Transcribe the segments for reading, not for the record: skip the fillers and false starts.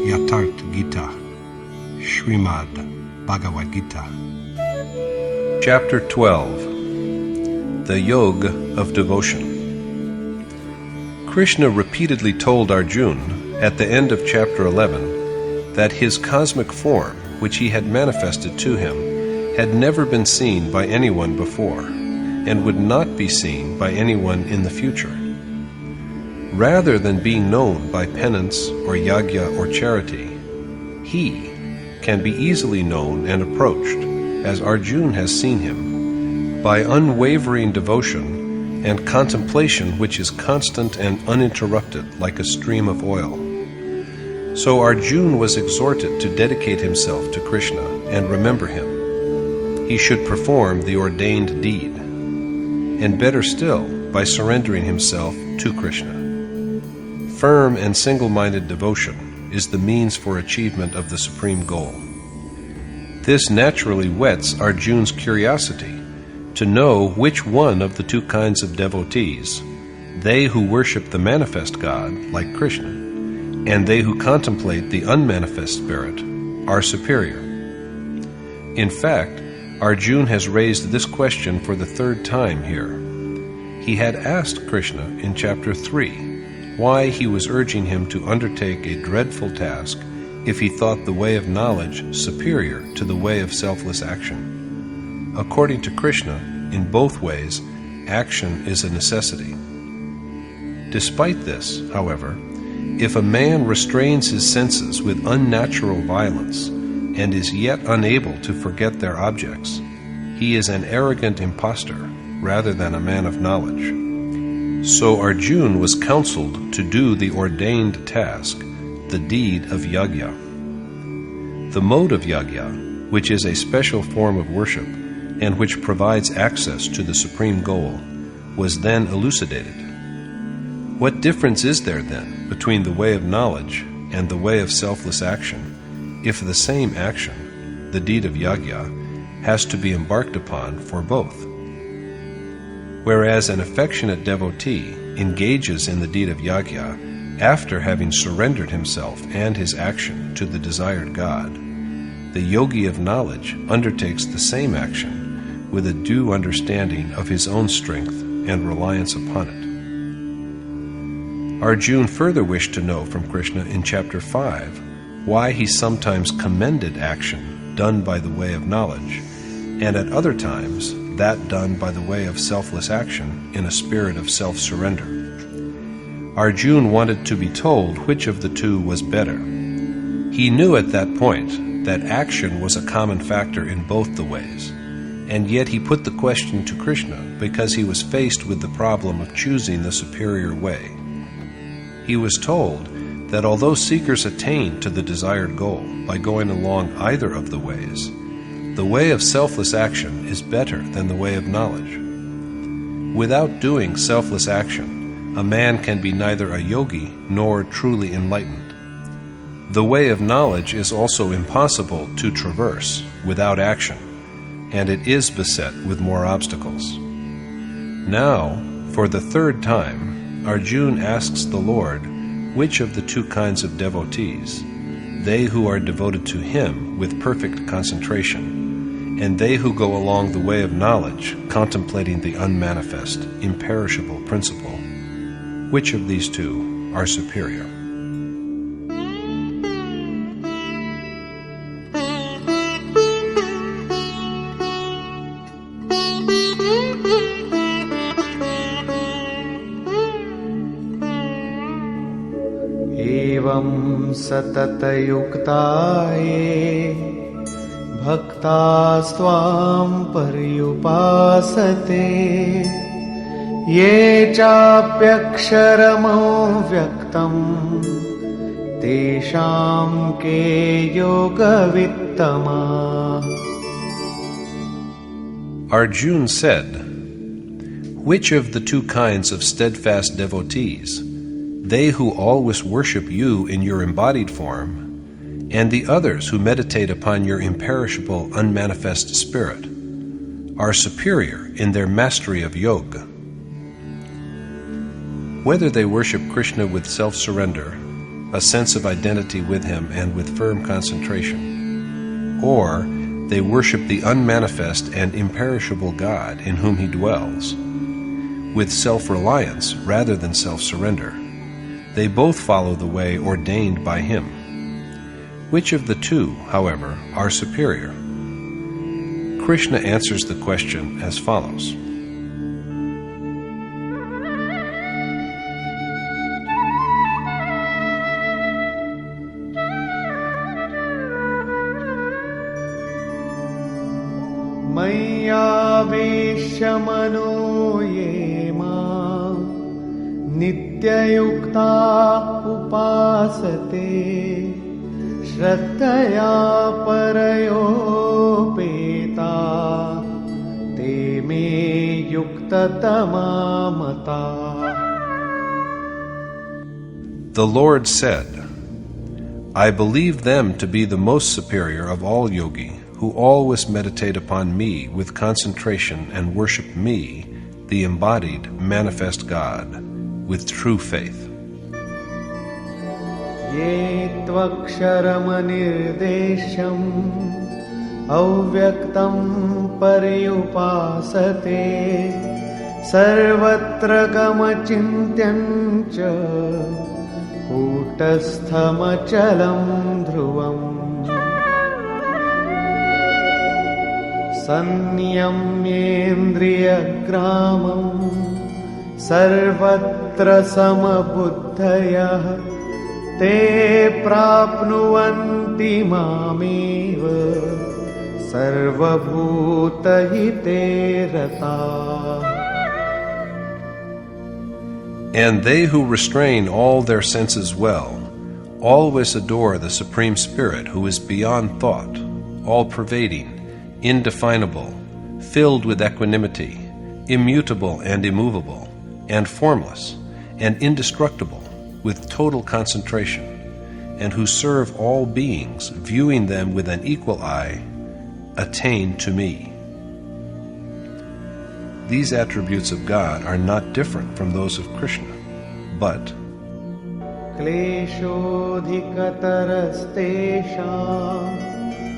Yatharth Gita, Srimad Bhagavad Gita. Chapter 12. The Yoga of Devotion. Krishna repeatedly told Arjuna at the end of chapter 11 that his cosmic form, which he had manifested to him, had never been seen by anyone before, and would not be seen by anyone in the future. Rather than being known by penance or yajna or charity, he can be easily known and approached, as Arjuna has seen him, by unwavering devotion and contemplation which is constant and uninterrupted like a stream of oil. So Arjuna was exhorted to dedicate himself to Krishna and remember him. He should perform the ordained deed, and better still, by surrendering himself to Krishna. Firm and single-minded devotion is the means for achievement of the supreme goal. This naturally whets Arjuna's curiosity to know which one of the two kinds of devotees, they who worship the manifest God, like Krishna, and they who contemplate the unmanifest spirit, are superior. In fact, Arjuna has raised this question for the third time here. He had asked Krishna in chapter 3 why he was urging him to undertake a dreadful task if he thought the way of knowledge superior to the way of selfless action. According to Krishna, in both ways, action is a necessity. Despite this, however, if a man restrains his senses with unnatural violence and is yet unable to forget their objects, he is an arrogant impostor rather than a man of knowledge. So Arjuna was counseled to do the ordained task, the deed of yajna. The mode of yajna, which is a special form of worship and which provides access to the supreme goal, was then elucidated. What difference is there then between the way of knowledge and the way of selfless action, if the same action, the deed of yajna, has to be embarked upon for both? Whereas an affectionate devotee engages in the deed of yajna after having surrendered himself and his action to the desired God, the yogi of knowledge undertakes the same action with a due understanding of his own strength and reliance upon it. Arjuna further wished to know from Krishna in chapter 5 why he sometimes commended action done by the way of knowledge, and at other times that done by the way of selfless action in a spirit of self-surrender. Arjuna wanted to be told which of the two was better. He knew at that point that action was a common factor in both the ways, and yet he put the question to Krishna because he was faced with the problem of choosing the superior way. He was told that although seekers attain to the desired goal by going along either of the ways, the way of selfless action is better than the way of knowledge. Without doing selfless action, a man can be neither a yogi nor truly enlightened. The way of knowledge is also impossible to traverse without action, and it is beset with more obstacles. Now, for the third time, Arjuna asks the Lord which of the two kinds of devotees, they who are devoted to him with perfect concentration, and they who go along the way of knowledge, contemplating the unmanifest, imperishable principle, which of these two are superior? एवं सततयुक्ताये भक्तास्त्वां पर्युपासते ये चाप्यक्षरमव्यक्तम् तेषां के योगवित्तमाः. Arjuna said, "Which of the two kinds of steadfast devotees, they who always worship you in your embodied form, and the others who meditate upon your imperishable, unmanifest spirit, are superior in their mastery of yoga?" Whether they worship Krishna with self-surrender, a sense of identity with him and with firm concentration. Or they worship the unmanifest and imperishable God in whom he dwells, with self-reliance rather than self-surrender. They both follow the way ordained by him. Which of the two, however, are superior? Krishna answers the question as follows. मय्यावेश्य मनो ये मां नित्ययुक्ता उपासते श्रद्धया परयोपेता ते मे युक्ततमा मता. The Lord said, I believe them to be the most superior of all yogi, who always meditate upon me with concentration and worship me, the embodied, manifest God, with true faith. ये त्वक्षरमनिर्देश्यम् अव्यक्तं पर्युपासते सर्वत्र गमचिन्त्यं च कूटस्थमचलं ध्रुवम् संयम्येन्द्रियग्रामं सर्वत्र समबुद्धयः ते प्राप्नुवन्ति मामेव सर्वभूतहिते रताः. And they who restrain all their senses well always adore the Supreme Spirit who is beyond thought, all-pervading, indefinable, filled with equanimity, immutable and immovable, and formless, and indestructible, with total concentration, and who serve all beings, viewing them with an equal eye, attain to me. These attributes of God are not different from those of Krishna, but क्लेशोऽधिकतरस्तेषाम्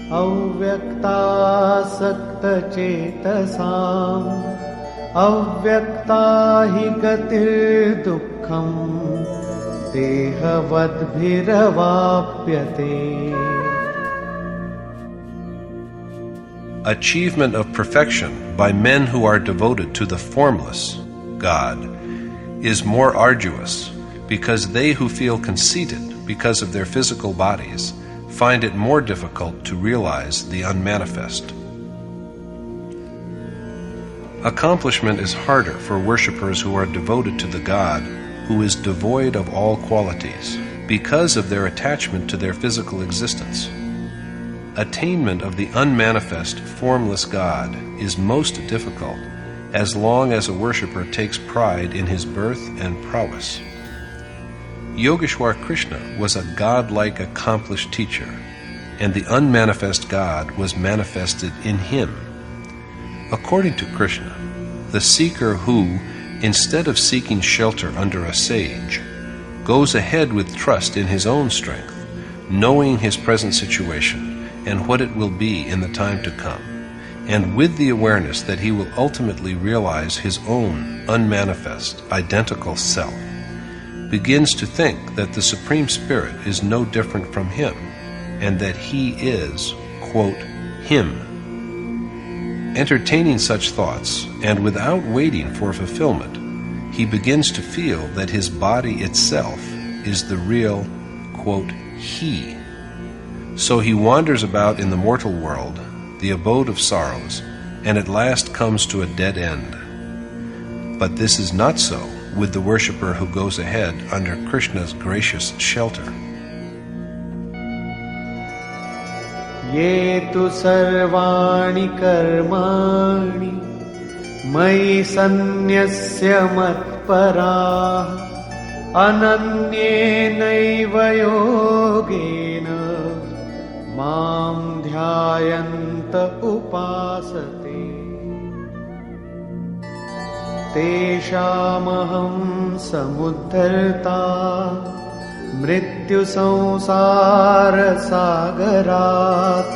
अव्यक्तासक्तचेतसाम् अव्यक्ता हि गतिर्दुःखम् देहवद्भिरवाप्यते. achievement of perfection by men who are devoted to the formless God is more arduous, because they who feel conceited because of their physical bodies find it more difficult to realize the unmanifest. Accomplishment is harder for worshippers who are devoted to the God who is devoid of all qualities, because of their attachment to their physical existence. Attainment of the unmanifest, formless God is most difficult as long as a worshipper takes pride in his birth and prowess. Yogeshwar Krishna was a godlike accomplished teacher, and the unmanifest God was manifested in him. According to Krishna, the seeker who, instead of seeking shelter under a sage, goes ahead with trust in his own strength, knowing his present situation and what it will be in the time to come, and with the awareness that he will ultimately realize his own unmanifest, identical self, begins to think that the Supreme Spirit is no different from him, and that he is, quote, him. Entertaining such thoughts, and without waiting for fulfillment, he begins to feel that his body itself is the real, quote, he. So he wanders about in the mortal world, the abode of sorrows, and at last comes to a dead end. But this is not so with the worshipper who goes ahead under Krishna's gracious shelter. ये तु सर्वाणि कर्माणि मयि सन्न्यस्य मत्पराः अनन्येनैव योगेन मां ध्यायन्त उपासते तेषामहं समुद्धर्ता मृत्युञ्जयकृतात्मनः मृत्युसंसारसागरात्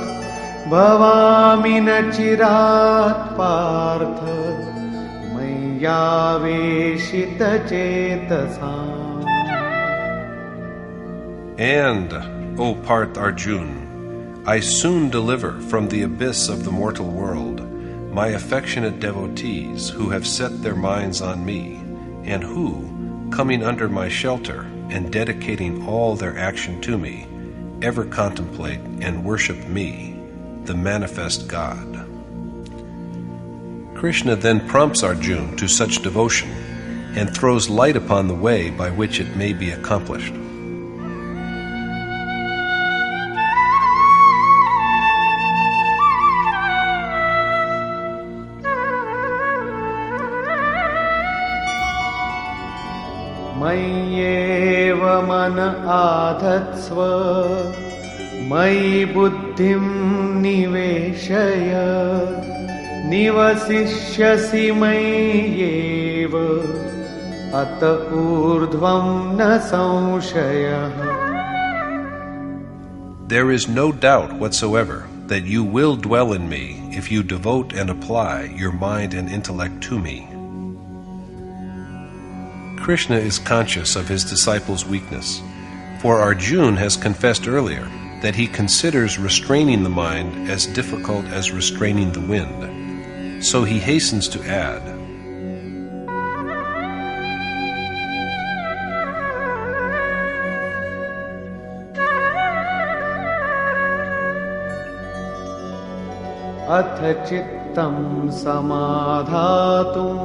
भवामि न चिरात् Partha मय्यावेशितचेतसाम्. And, O Parth Arjuna, I soon deliver from the abyss of the mortal world my affectionate devotees who have set their minds on me, and who, coming under my shelter and dedicating all their action to me, ever contemplate and worship me, the manifest God. Krishna then prompts Arjuna to such devotion and throws light upon the way by which it may be accomplished. मय्येव मन आधत्स्व मयि बुद्धिं निवेशय निवसिष्यसि मय्येव अत ऊर्ध्वं न संशयः. There is no doubt whatsoever that you will dwell in me if you devote and apply your mind and intellect to me. Krishna is conscious of his disciples' weakness, for Arjuna has confessed earlier that he considers restraining the mind as difficult as restraining the wind. So he hastens to add, अथ चित्तं समाधातुं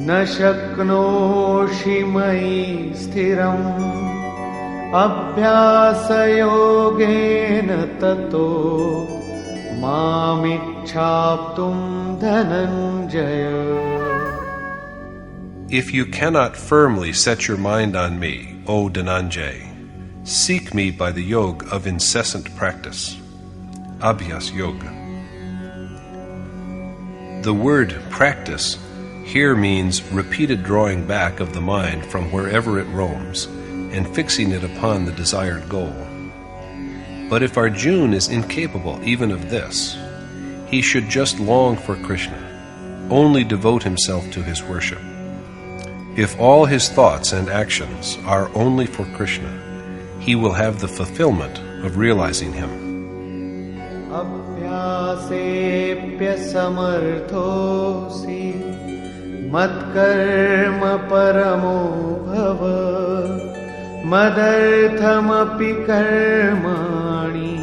न शक्नोषि मयि स्थिरम् अभ्यासयोगेन ततो मामिच्छाप्तुं Dhananjay. If you cannot firmly set your mind on me, O Dhananjay, seek me by the yoga of incessant practice, Abhyas Yoga. The word practice here means repeated drawing back of the mind from wherever it roams and fixing it upon the desired goal. But if Arjuna is incapable even of this, he should just long for Krishna, only devote himself to his worship. If all his thoughts and actions are only for Krishna, he will have the fulfillment of realizing him. अभ्यासेऽप्य समर्थोऽसि मत्कर्म परमो भव मदर्थमपि कर्माणि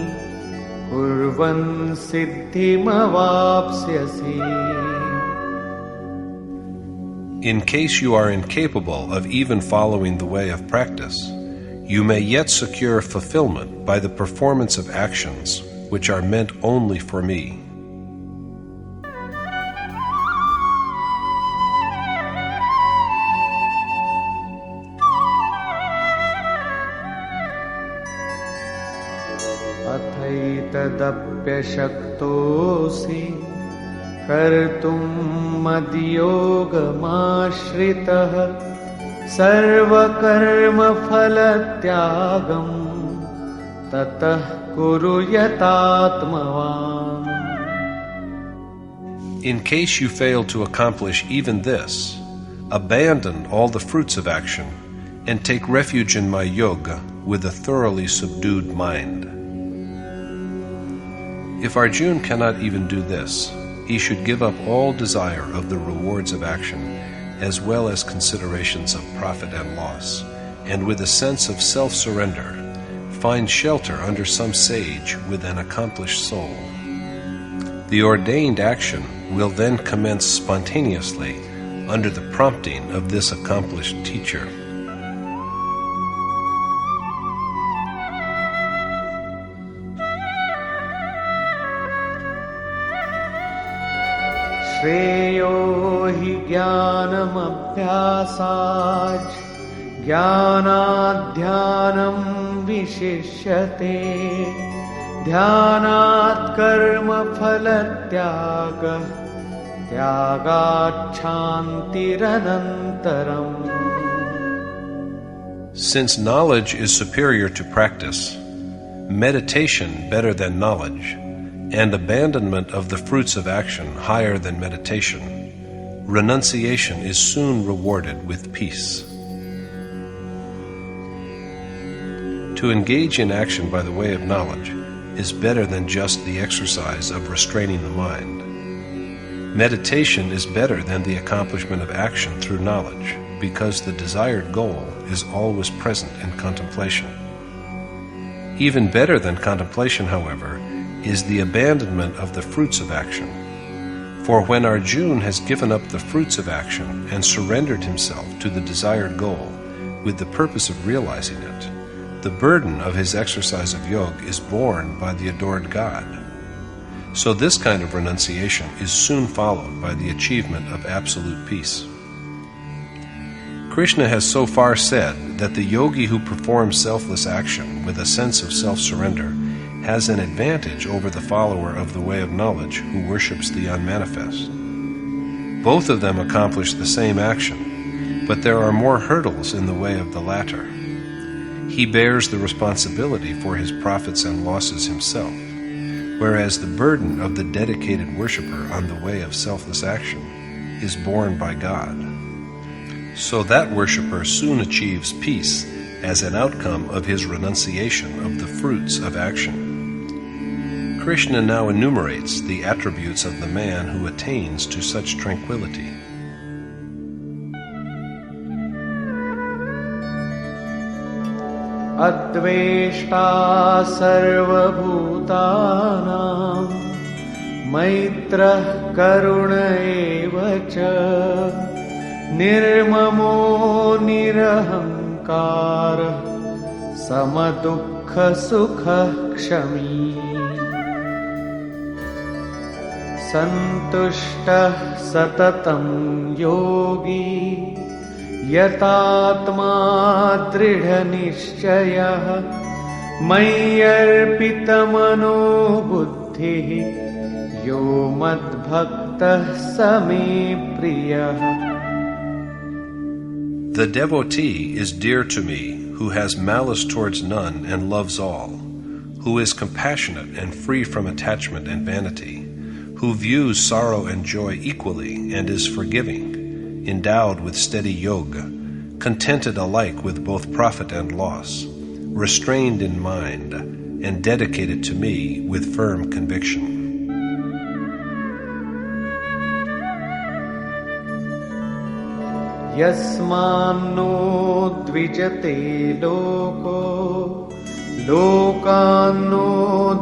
कुर्वन् सिद्धिमवाप्स्यसि. In case you are incapable of even following the way of practice, you may yet secure fulfillment by the performance of actions which are meant only for me. अथैतदप्यशक्तोऽसि कर्तुं मद्योगमाश्रितः सर्वकर्मफलत्यागं ततः कुरु यतात्मवान्. In case you fail to accomplish even this, abandon all the fruits of action and take refuge in my yoga with a thoroughly subdued mind. If Arjuna cannot even do this, he should give up all desire of the rewards of action, as well as considerations of profit and loss, and with a sense of self-surrender, find shelter under some sage with an accomplished soul. The ordained action will then commence spontaneously under the prompting of this accomplished teacher. श्रेयो हि ज्ञानमभ्यासाच् ज्ञानाध्यानं विशिष्यते ध्यानात् कर्मफलत्यागः त्यागात् शान्तिरनन्तरम्. Since knowledge is superior to practice, meditation better than knowledge, and abandonment of the fruits of action higher than meditation, renunciation is soon rewarded with peace. To engage in action by the way of knowledge is better than just the exercise of restraining the mind. Meditation is better than the accomplishment of action through knowledge, because the desired goal is always present in contemplation. Even better than contemplation, however, is the abandonment of the fruits of action. For when Arjuna has given up the fruits of action and surrendered himself to the desired goal with the purpose of realizing it, the burden of his exercise of yoga is borne by the adored God. So this kind of renunciation is soon followed by the achievement of absolute peace. Krishna has so far said that the yogi who performs selfless action with a sense of self-surrender has an advantage over the follower of the way of knowledge who worships the unmanifest. Both of them accomplish the same action, but there are more hurdles in the way of the latter. He bears the responsibility for his profits and losses himself, whereas the burden of the dedicated worshipper on the way of selfless action is borne by God. So that worshipper soon achieves peace as an outcome of his renunciation of the fruits of action. Krishna now enumerates the attributes of the man who attains to such tranquility. अद्वेष्टा सर्वभूतानां मैत्रः करुण एव च निर्ममो निरहङ्कारः समदुःखसुखः क्षमी सन्तुष्टः सततं योगी यतात्मा दृढनिश्चयः मय्यर्पितमनो बुद्धिः यो मद्भक्तः स मे प्रियः. The devotee is dear to me who has malice towards none and loves all, who is compassionate and free from attachment and vanity, who views sorrow and joy equally and is forgiving, endowed with steady yoga, contented alike with both profit and loss, restrained in mind, and dedicated to me with firm conviction. यस्मान्नो द्विजते लोको लोकान्नो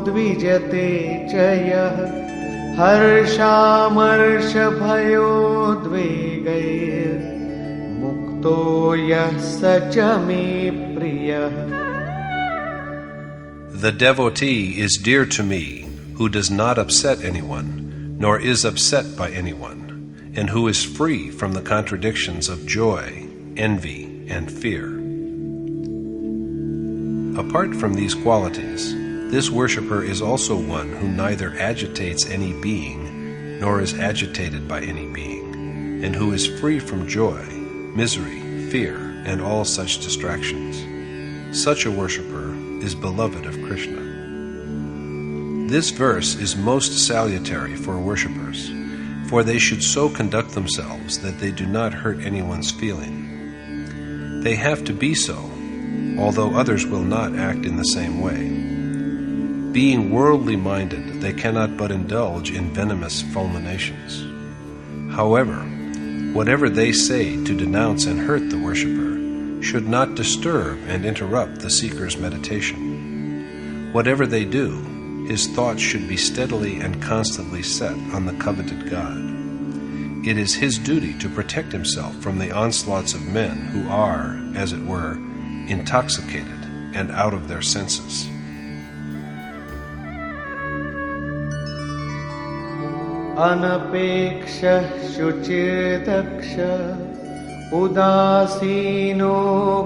द्विजते च यः हर्षामर्षभयोद्वेगैर्मुक्तो यः स च मे प्रियः. The devotee is dear to me who does not upset anyone, nor is upset by anyone, and who is free from the contradictions of joy, envy, and fear. Apart from these qualities, this worshipper is also one who neither agitates any being, nor is agitated by any being, and who is free from joy, misery, fear, and all such distractions. Such a worshipper is beloved of Krishna. This verse is most salutary for worshippers, for they should so conduct themselves that they do not hurt anyone's feeling. They have to be so, although others will not act in the same way. Being worldly minded, they cannot but indulge in venomous fulminations. However, whatever they say to denounce and hurt the worshipper should not disturb and interrupt the seeker's meditation. Whatever they do, his thoughts should be steadily and constantly set on the coveted God. It is his duty to protect himself from the onslaughts of men who are, as it were, intoxicated and out of their senses. अनपेक्षः शुचिर्दक्षः उदासीनो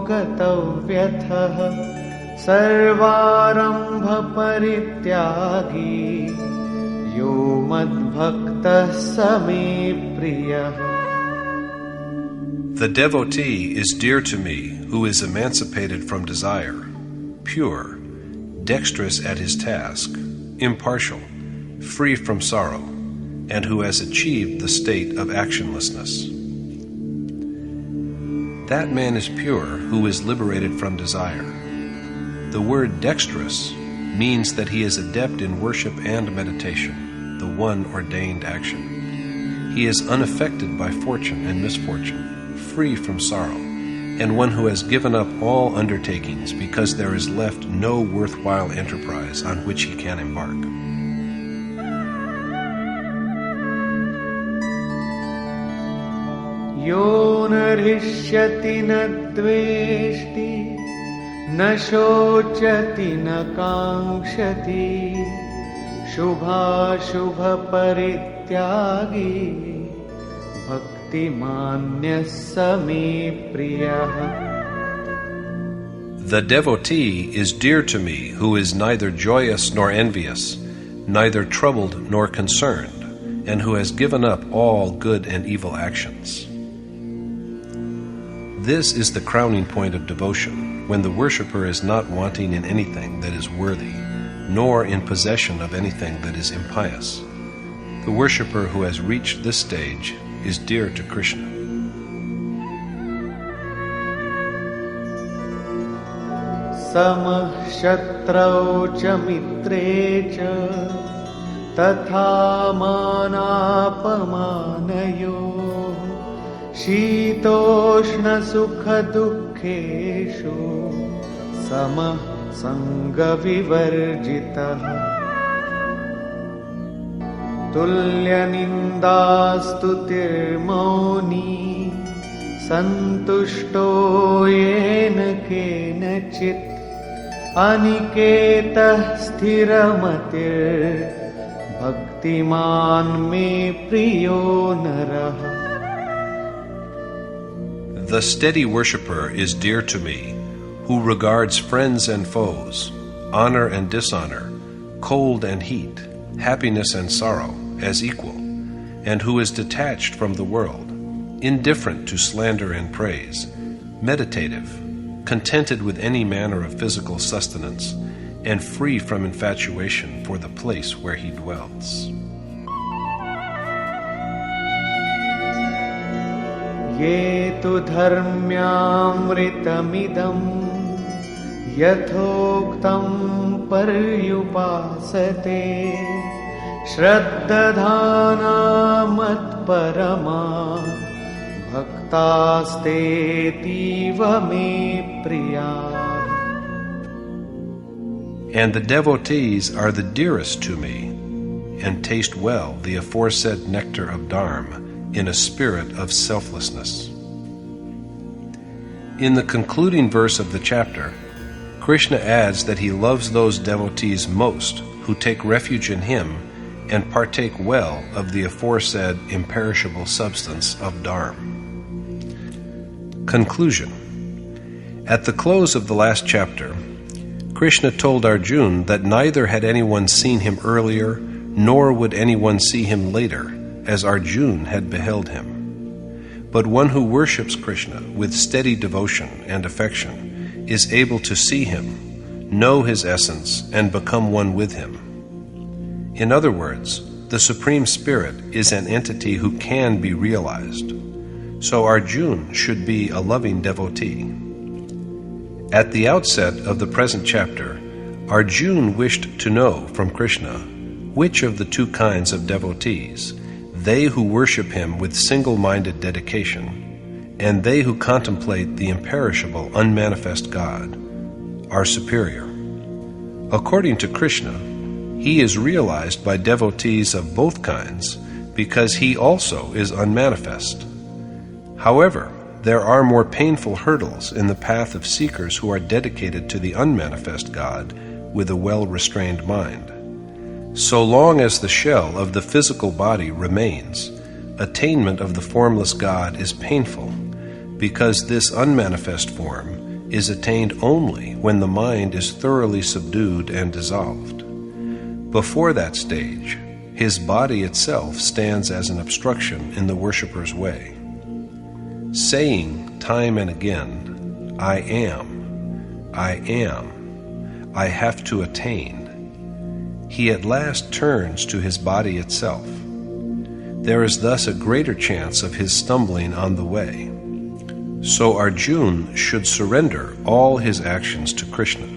गतव्यथः सर्वारंभ परित्यागी यो मद्भक्तः स मे प्रियः. The devotee is dear to me who is emancipated from desire, pure, dexterous at his task, impartial, free from sorrow, and who has achieved the state of actionlessness. That man is pure who is liberated from desire. The word dexterous means that he is adept in worship and meditation, the one ordained action. He is unaffected by fortune and misfortune, free from sorrow, and one who has given up all undertakings because there is left no worthwhile enterprise on which he can embark. Yo na rishyati na dveshti, na shochati na kankshati, shubha shubha parityagi, bhaktimanya same priyaha. The devotee is dear to me who is neither joyous nor envious, neither troubled nor concerned, and who has given up all good and evil actions. This is the crowning point of devotion, when the worshipper is not wanting in anything that is worthy, nor in possession of anything that is impious. The worshipper who has reached this stage is dear to Krishna. Samah shatrau cha mitre cha, tatha manapamanayo, शीतोष्ण सुख दुःखेषु समः संगविवर्जितः तुल्यनिन्दास्तुतिर्मौनी सन्तुष्टो येन केनचित् अनिकेतः स्थिरमतिर्भक्तिमान् मे प्रियो नरः. The steady worshipper is dear to me, who regards friends and foes, honor and dishonor, cold and heat, happiness and sorrow as equal, and who is detached from the world, indifferent to slander and praise, meditative, contented with any manner of physical sustenance, and free from infatuation for the place where he dwells. Ye tu dharmyamritamidam yathoktam paryupasate shraddhadhana matparama bhaktastetiva me priya. And the devotees are the dearest to me, and taste well the aforesaid nectar of Dharma in a spirit of selflessness. In the concluding verse of the chapter, Krishna adds that he loves those devotees most who take refuge in him and partake well of the aforesaid imperishable substance of Dharma. Conclusion. At the close of the last chapter, Krishna told Arjuna that neither had anyone seen him earlier, nor would anyone see him later, as Arjuna had beheld him. But one who worships Krishna with steady devotion and affection is able to see him, know his essence, and become one with him. In other words, the Supreme Spirit is an entity who can be realized. So Arjuna should be a loving devotee. At the outset of the present chapter, Arjuna wished to know from Krishna which of the two kinds of devotees, they who worship him with single-minded dedication, and they who contemplate the imperishable, unmanifest God, are superior. According to Krishna, he is realized by devotees of both kinds because he also is unmanifest. However, there are more painful hurdles in the path of seekers who are dedicated to the unmanifest God with a well-restrained mind. So long as the shell of the physical body remains, attainment of the formless God is painful, because this unmanifest form is attained only when the mind is thoroughly subdued and dissolved. Before that stage, his body itself stands as an obstruction in the worshipper's way. saying time and again, I am, I have to attain, he at last turns to his body itself. There is thus a greater chance of his stumbling on the way. So Arjuna should surrender all his actions to Krishna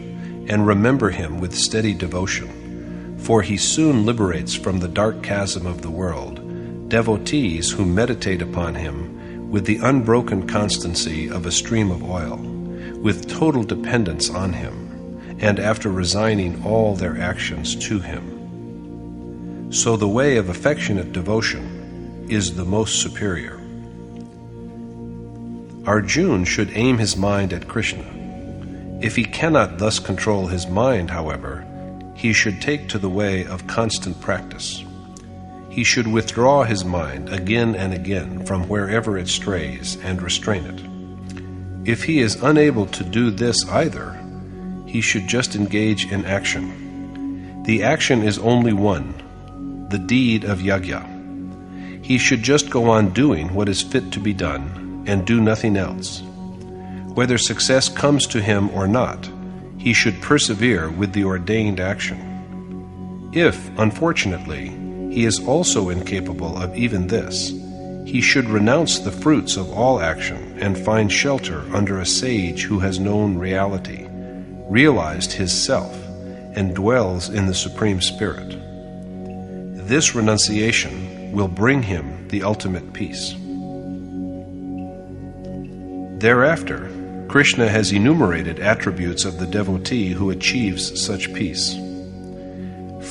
and remember him with steady devotion, for he soon liberates from the dark chasm of the world devotees who meditate upon him with the unbroken constancy of a stream of oil, with total dependence on him, and after resigning all their actions to him. So the way of affectionate devotion is the most superior. Arjuna should aim his mind at Krishna. If he cannot thus control his mind, however, he should take to the way of constant practice. He should withdraw his mind again and again from wherever it strays and restrain it. If he is unable to do this either, he should just engage in action. The action is only one, the deed of yajna. He should just go on doing what is fit to be done and do nothing else. Whether success comes to him or not, he should persevere with the ordained action. If, unfortunately, he is also incapable of even this, he should renounce the fruits of all action and find shelter under a sage who has known reality, realized his self, and dwells in the Supreme Spirit. This renunciation will bring him the ultimate peace. Thereafter, Krishna has enumerated attributes of the devotee who achieves such peace.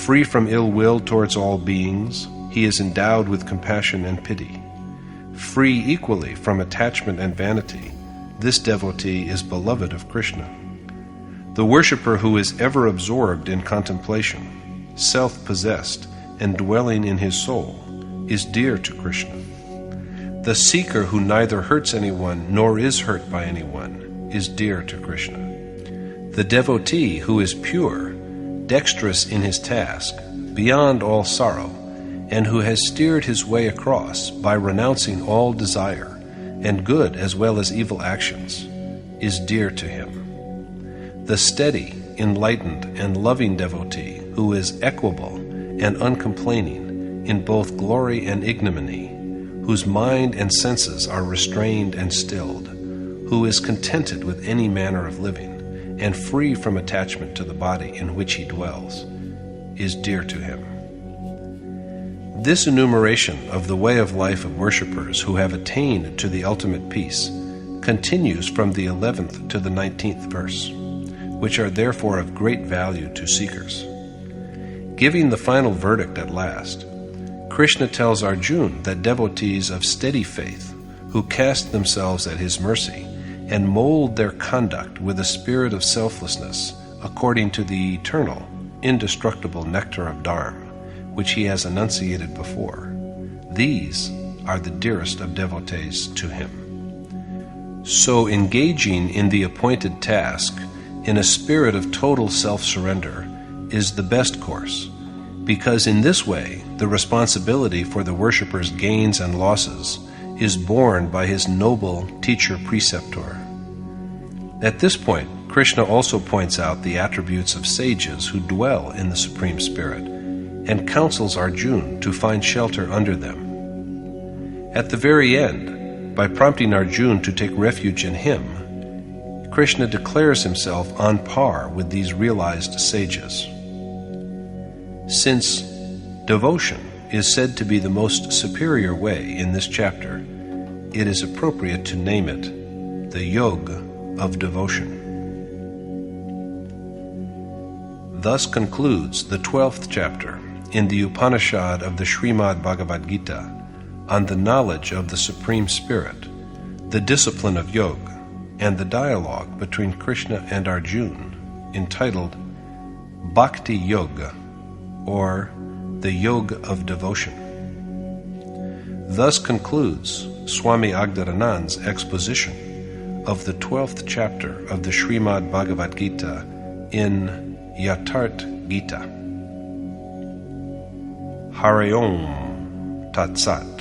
Free from ill will towards all beings, he is endowed with compassion and pity. Free equally from attachment and vanity, this devotee is beloved of Krishna. The worshipper who is ever absorbed in contemplation, self-possessed, and dwelling in his soul, is dear to Krishna. The seeker who neither hurts anyone nor is hurt by anyone is dear to Krishna. The devotee who is pure, dexterous in his task, beyond all sorrow, and who has steered his way across by renouncing all desire, and good as well as evil actions, is dear to him. The steady, enlightened, and loving devotee who is equable and uncomplaining in both glory and ignominy, whose mind and senses are restrained and stilled, who is contented with any manner of living, and free from attachment to the body in which he dwells, is dear to him. This enumeration of the way of life of worshippers who have attained to the ultimate peace continues from the 11th to the 19th verse, which are therefore of great value to seekers. Giving the final verdict at last, Krishna tells Arjuna that devotees of steady faith, who cast themselves at his mercy and mold their conduct with a spirit of selflessness according to the eternal, indestructible nectar of Dharma, which he has enunciated before, these are the dearest of devotees to him. So engaging in the appointed task in a spirit of total self-surrender is the best course, because in this way the responsibility for the worshipper's gains and losses is borne by his noble teacher-preceptor. At this point, Krishna also points out the attributes of sages who dwell in the Supreme Spirit and counsels Arjuna to find shelter under them. At the very end, by prompting Arjuna to take refuge in him, Krishna declares himself on par with these realized sages. Since devotion is said to be the most superior way in this chapter, it is appropriate to name it the Yoga of Devotion. Thus concludes the 12th chapter in the Upanishad of the Srimad Bhagavad Gita on the knowledge of the Supreme Spirit, the discipline of Yoga, and the dialogue between Krishna and Arjuna, entitled Bhakti Yoga, or the Yoga of Devotion. Thus concludes Swami Agdaranand's exposition of the 12th chapter of the Srimad Bhagavad Gita in Yatharth Gita. Hari Om Tat Sat.